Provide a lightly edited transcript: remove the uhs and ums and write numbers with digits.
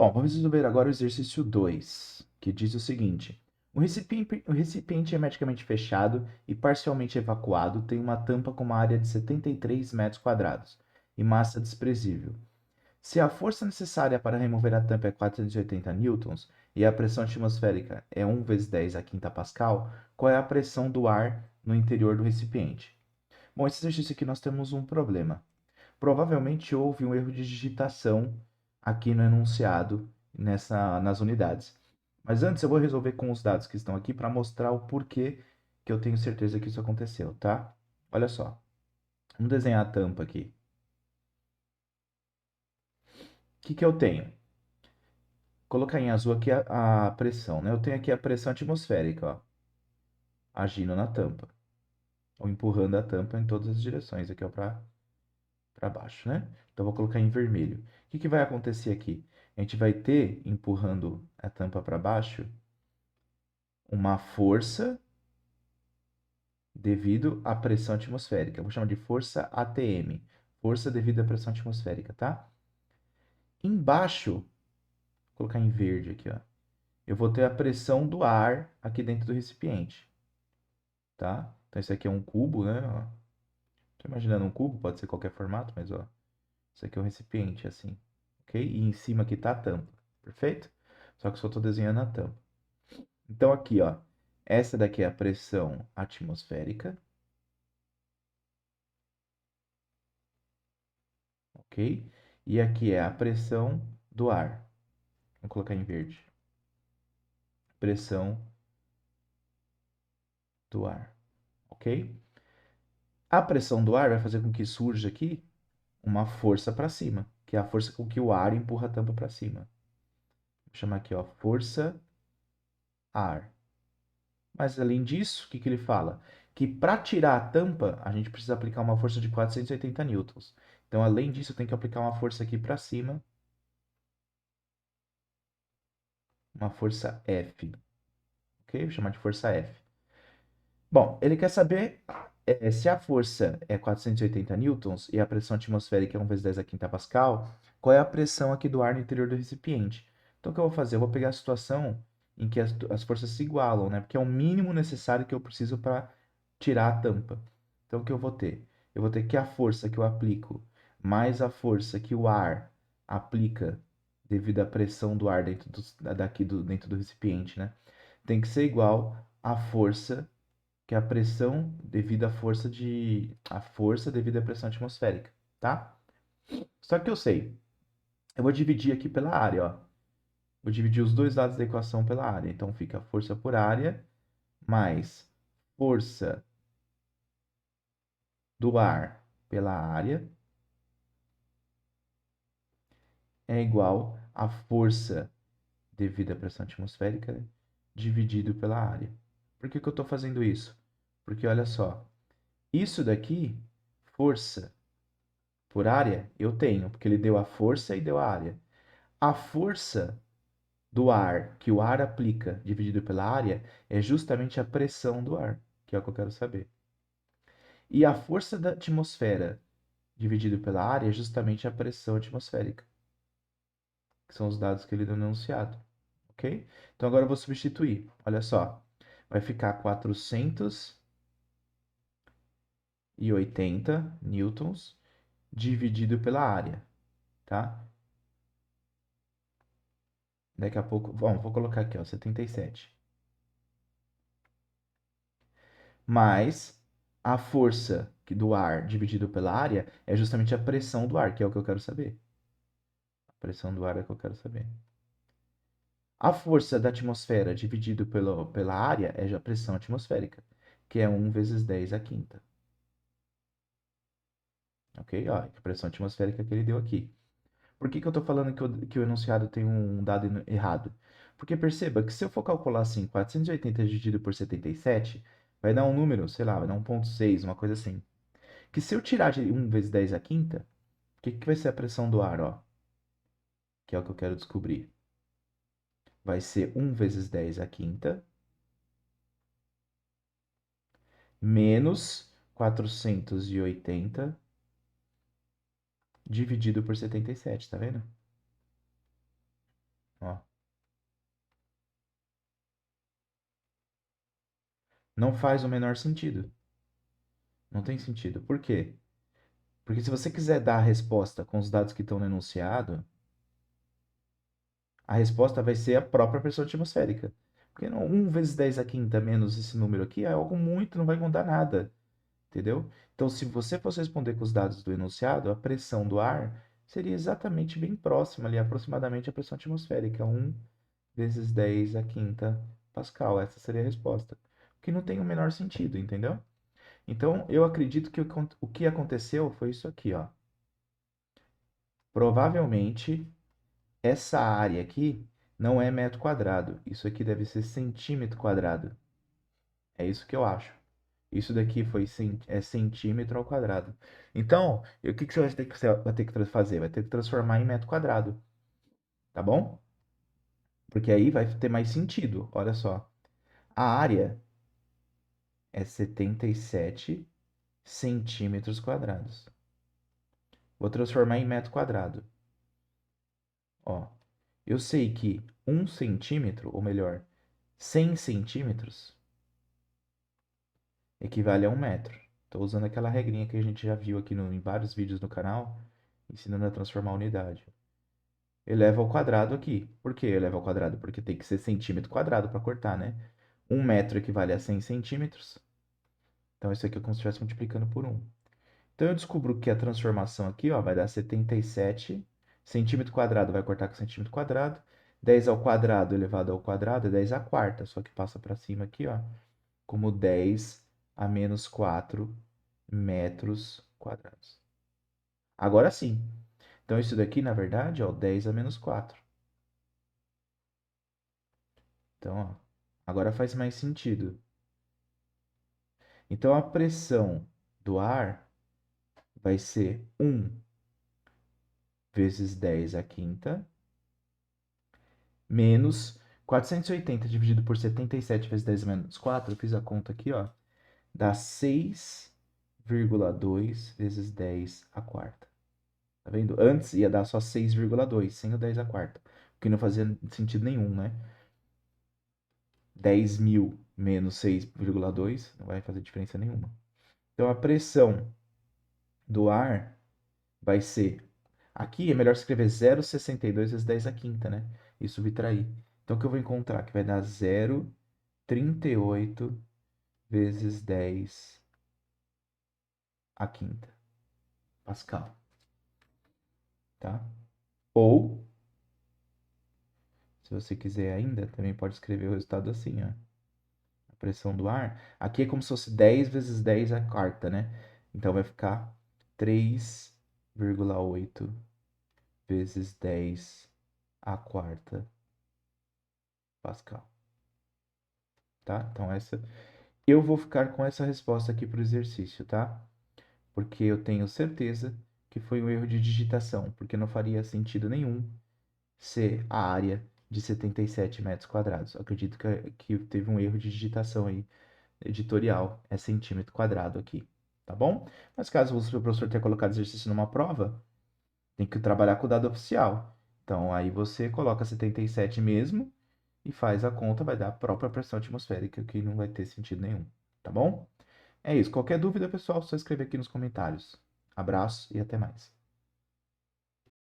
Bom, vamos resolver agora o exercício 2, que diz o seguinte: o recipiente hermeticamente fechado e parcialmente evacuado tem uma tampa com uma área de 73 metros quadrados e massa desprezível. Se a força necessária para remover a tampa é 480 newtons e a pressão atmosférica é 1 vezes 10 a quinta pascal, qual é a pressão do ar no interior do recipiente? Bom, esse exercício aqui nós temos um problema. Provavelmente houve um erro de digitação aqui no enunciado nas unidades. Mas antes eu vou resolver com os dados que estão aqui para mostrar o porquê que eu tenho certeza que isso aconteceu, tá? Olha só. Vamos desenhar a tampa aqui. O que que eu tenho? Colocar em azul aqui a pressão, né? Eu tenho aqui a pressão atmosférica, ó, agindo na tampa, ou empurrando a tampa em todas as direções, aqui ó, para baixo, né? Então vou colocar em vermelho. O que que vai acontecer aqui? A gente vai ter, empurrando a tampa para baixo, uma força devido à pressão atmosférica. Eu vou chamar de força ATM, força devido à pressão atmosférica, tá? Embaixo, vou colocar em verde aqui, ó. Eu vou ter a pressão do ar aqui dentro do recipiente, tá? Então esse aqui é um cubo, né? Ó. Tô imaginando um cubo, pode ser qualquer formato, mas ó, isso aqui é um recipiente assim, ok? E em cima aqui tá a tampa, perfeito? Só que eu só estou desenhando a tampa. Então aqui, ó, essa daqui é a pressão atmosférica, ok? E aqui é a pressão do ar. Vou colocar em verde. Pressão do ar, ok? A pressão do ar vai fazer com que surja aqui uma força para cima, que é a força com que o ar empurra a tampa para cima. Vou chamar aqui, ó, força ar. Mas além disso, o que que ele fala? Que para tirar a tampa, a gente precisa aplicar uma força de 480 newtons. Então, além disso, eu tenho que aplicar uma força aqui para cima, uma força F, ok? Vou chamar de força F. Bom, ele quer saber se a força é 480 newtons e a pressão atmosférica é 1 vezes 10 a quinta pascal, qual é a pressão aqui do ar no interior do recipiente? Então, o que eu vou fazer? Eu vou pegar a situação em que as forças se igualam, né? Porque é o mínimo necessário que eu preciso para tirar a tampa. Então, o que eu vou ter? Eu vou ter que a força que eu aplico mais a força que o ar aplica devido à pressão do ar dentro do recipiente, né? Tem que ser igual à força que é a pressão devido à força devido à pressão atmosférica, tá? Só que eu sei, eu vou dividir aqui pela área, ó. Vou dividir os dois lados da equação pela área. Então fica força por área mais força do ar pela área é igual a força devido à pressão atmosférica, né, dividido pela área. Por que que eu estou fazendo isso? Porque olha só, isso daqui, força por área, eu tenho, porque ele deu a força e deu a área. A força do ar que o ar aplica dividido pela área é justamente a pressão do ar, que é o que eu quero saber. E a força da atmosfera dividido pela área é justamente a pressão atmosférica, que são os dados que ele deu no enunciado, ok? Então agora eu vou substituir. Olha só, vai ficar 480 newtons dividido pela área, tá? Daqui a pouco, bom, vou colocar aqui, ó, 77. Mais a força do ar dividido pela área é justamente a pressão do ar, que é o que eu quero saber. A pressão do ar é o que eu quero saber. A força da atmosfera dividido pela área é a pressão atmosférica, que é 1 vezes 10 a quinta. Ok? Ó, a pressão atmosférica que ele deu aqui. Por que que eu estou falando que o enunciado tem um dado errado? Porque perceba que se eu for calcular assim, 480 dividido por 77, vai dar um número, sei lá, vai dar 1,6, uma coisa assim. Que se eu tirar de 1 vezes 10 a quinta, o que que vai ser a pressão do ar, ó? Que é o que eu quero descobrir. Vai ser 1 vezes 10 a quinta menos 480 dividido por 77, tá vendo? Não faz o menor sentido. Não tem sentido. Por quê? Porque se você quiser dar a resposta com os dados que estão no enunciado, a resposta vai ser a própria pressão atmosférica. Porque 1 vezes 10 a quinta menos esse número aqui é algo muito, não vai mudar nada. Entendeu? Então, se você fosse responder com os dados do enunciado, a pressão do ar seria exatamente bem próxima ali, aproximadamente a pressão atmosférica, 1 vezes 10 a quinta Pascal. Essa seria a resposta. O que não tem o menor sentido, entendeu? Então, eu acredito que o que aconteceu foi isso aqui, ó. Provavelmente, essa área aqui não é metro quadrado. Isso aqui deve ser centímetro quadrado. É isso que eu acho. Isso daqui foi centímetro ao quadrado. Então, o que que você vai ter que fazer? Vai ter que transformar em metro quadrado, tá bom? Porque aí vai ter mais sentido. Olha só. A área é 77 centímetros quadrados. Vou transformar em metro quadrado. Ó, eu sei que 1 centímetro, ou melhor, 100 centímetros, equivale a 1 metro. Estou usando aquela regrinha que a gente já viu aqui em vários vídeos no canal, ensinando a transformar a unidade. Eleva ao quadrado aqui. Por que eleva ao quadrado? Porque tem que ser centímetro quadrado para cortar, né? 1 metro equivale a 100 centímetros. Então, isso aqui é como se estivesse multiplicando por 1. Então, eu descubro que a transformação aqui, ó, vai dar 77. Centímetro quadrado vai cortar com centímetro quadrado. 10 ao quadrado elevado ao quadrado é 10 à quarta. Só que passa para cima aqui, ó, como 10 a menos 4 metros quadrados. Agora sim. Então, isso daqui, na verdade, ó, 10 a menos 4. Então, ó, agora faz mais sentido. Então, a pressão do ar vai ser 1 vezes 10 à quinta, menos 480 dividido por 77 vezes 10 menos 4, eu fiz a conta aqui, ó, dá 6,2 vezes 10 à quarta. Tá vendo? Antes ia dar só 6,2, sem o 10 à quarta, o que não fazia sentido nenhum, né? 10.000 menos 6,2 não vai fazer diferença nenhuma. Então, a pressão do ar vai ser... Aqui é melhor escrever 0,62 vezes 10 à quinta, né? E subtrair. Então, o que eu vou encontrar? Que vai dar 0,38 vezes 10 à quinta Pascal, tá? Ou, se você quiser ainda, também pode escrever o resultado assim, ó. A pressão do ar. Aqui é como se fosse 10 vezes 10 à quarta, né? Então, vai ficar 3,8 vezes 10 à quarta Pascal, tá? Então, eu vou ficar com essa resposta aqui para o exercício, tá? Porque eu tenho certeza que foi um erro de digitação, porque não faria sentido nenhum ser a área de 77 metros quadrados. Eu acredito que teve um erro de digitação aí, editorial, é centímetro quadrado aqui, tá bom? Mas caso o seu professor tenha colocado exercício numa prova, tem que trabalhar com o dado oficial. Então, aí você coloca 77 mesmo e faz a conta, vai dar a própria pressão atmosférica, que não vai ter sentido nenhum, tá bom? É isso. Qualquer dúvida, pessoal, só escrever aqui nos comentários. Abraço e até mais.